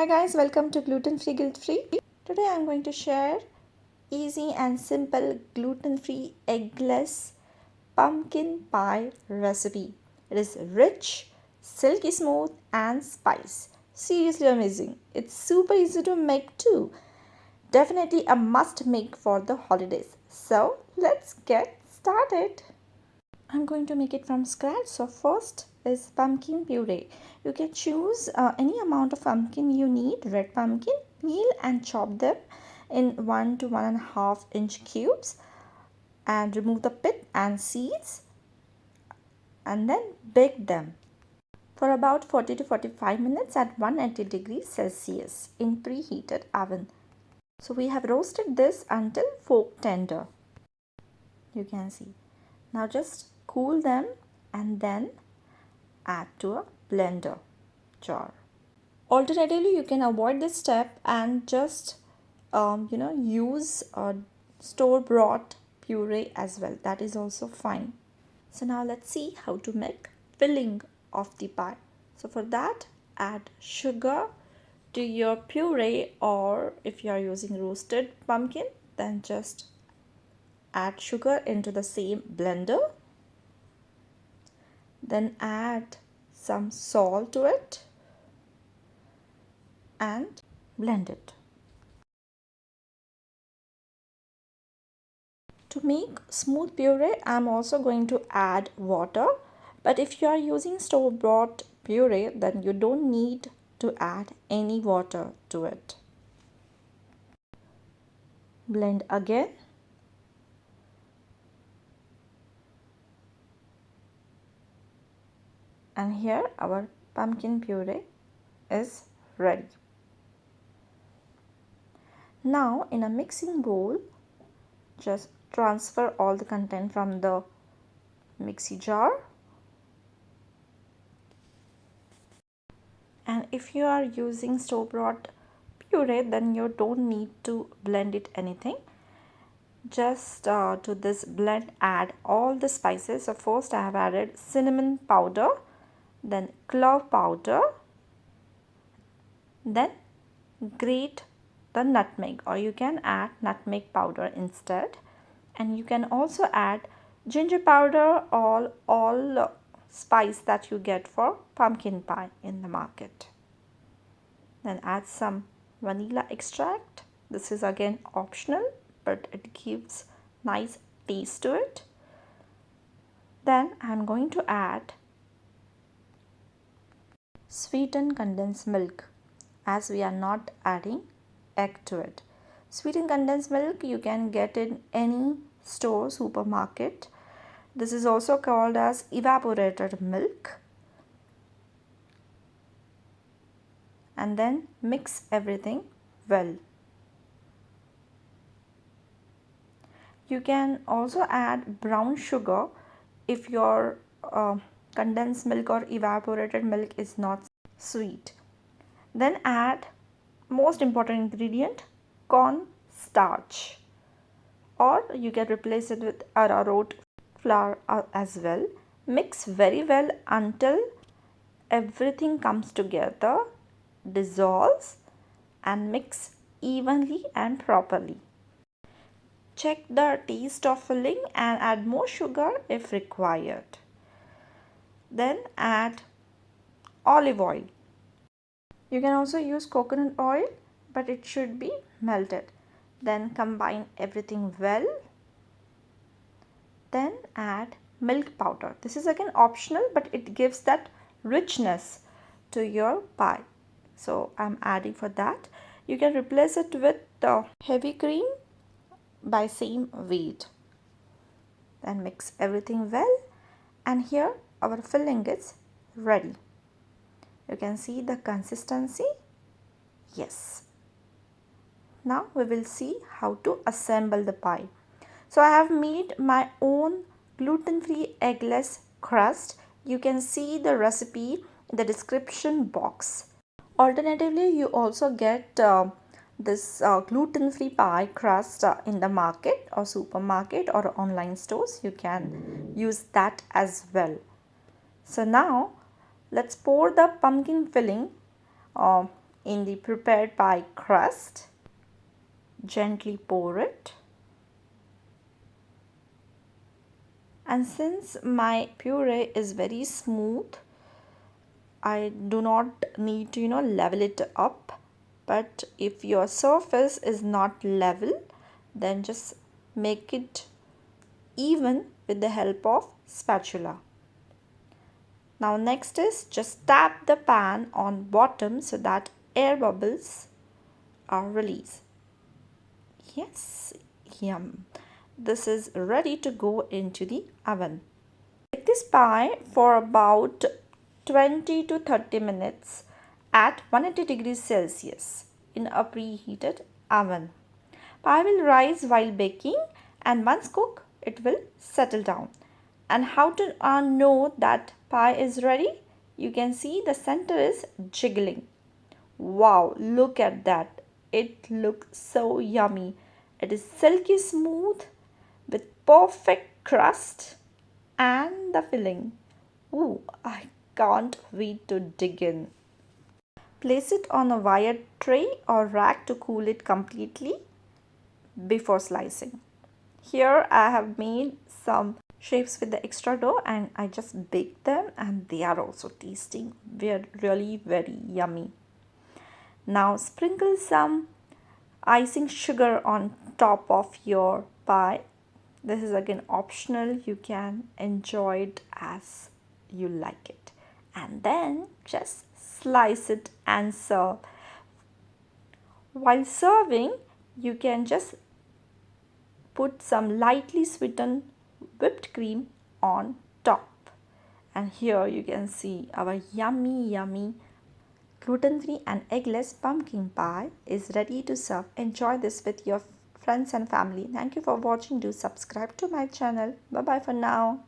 Hi guys, welcome to Gluten Free Guilt Free. Today I'm going to share easy and simple gluten free eggless pumpkin pie recipe. It is rich, silky smooth and spice. Seriously amazing. It's super easy to make too. Definitely a must make for the holidays. So let's get started. I'm going to make it from scratch. So first is pumpkin puree. You can choose any amount of pumpkin you need. Red pumpkin, peel and chop them in 1 to 1.5 inch cubes and remove the pit and seeds and then bake them for about 40 to 45 minutes at 180 degrees Celsius in preheated oven. So we have roasted this until fork tender. You can see. Now just cool them and then add to a blender jar. Alternatively, you can avoid this step and just use a store-bought puree as well. That is also fine. So now let's see how to make filling of the pie. So for that, add sugar to your puree, or if you are using roasted pumpkin, then just add sugar into the same blender. Then add some salt to it and blend it. To make smooth puree, I am also going to add water. But if you are using store-bought puree, then you don't need to add any water to it. Blend again. And here our pumpkin puree is ready. Now in a mixing bowl, just transfer all the content from the mixie jar. And if you are using store-bought puree, then you don't need to blend it anything. Just to this blend, add all the spices. So first I have added cinnamon powder, then clove powder, then grate the nutmeg, or you can add nutmeg powder instead. And you can also add ginger powder or all spice that you get for pumpkin pie in the market. Then add some vanilla extract. This is again optional, but it gives nice taste to it. Then I am going to add sweetened condensed milk, as we are not adding egg to it. Sweetened condensed milk you can get in any store, supermarket. This is also called as evaporated milk. And then mix everything well. You can also add brown sugar if your condensed milk or evaporated milk is not sweet. Then add most important ingredient, corn starch, or you can replace it with arrowroot flour as well. Mix very well until everything comes together, dissolves and mix evenly and properly. Check the taste of filling and add more sugar if required. Then add olive oil. You can also use coconut oil, but it should be melted. Then combine everything well. Then add milk powder. This is again optional, but it gives that richness to your pie. So I'm adding for that. You can replace it with heavy cream by same weight. Then mix everything well, and here our filling is ready. You can see the consistency. Yes. Now we will see how to assemble the pie. So I have made my own gluten-free eggless crust. You can see the recipe in the description box. Alternatively, you also get this gluten-free pie crust in the market or supermarket or online stores. You can use that as well. So now let's pour the pumpkin filling in the prepared pie crust. Gently pour it. And since my puree is very smooth, I do not need to level it up. But if your surface is not level, then just make it even with the help of spatula. Now next is just tap the pan on bottom so that air bubbles are released. Yes, yum. This is ready to go into the oven. Bake this pie for about 20 to 30 minutes at 180 degrees Celsius in a preheated oven. Pie will rise while baking, and once cooked, it will settle down. And how to know that pie is ready? You can see the center is jiggling. Wow, look at that. It looks so yummy. It is silky smooth with perfect crust and the filling. Ooh, I can't wait to dig in. Place it on a wire tray or rack to cool it completely before slicing. Here I have made some shapes with the extra dough and I just baked them, and they are also tasting really very yummy. Now sprinkle some icing sugar on top of your pie. This is again optional, you can enjoy it as you like it. And then just slice it and serve. While serving, you can just put some lightly sweetened whipped cream on top. And here you can see our yummy gluten-free and eggless pumpkin pie is ready to serve. Enjoy this with your friends and family. Thank you for watching. Do subscribe to my channel. Bye bye for now.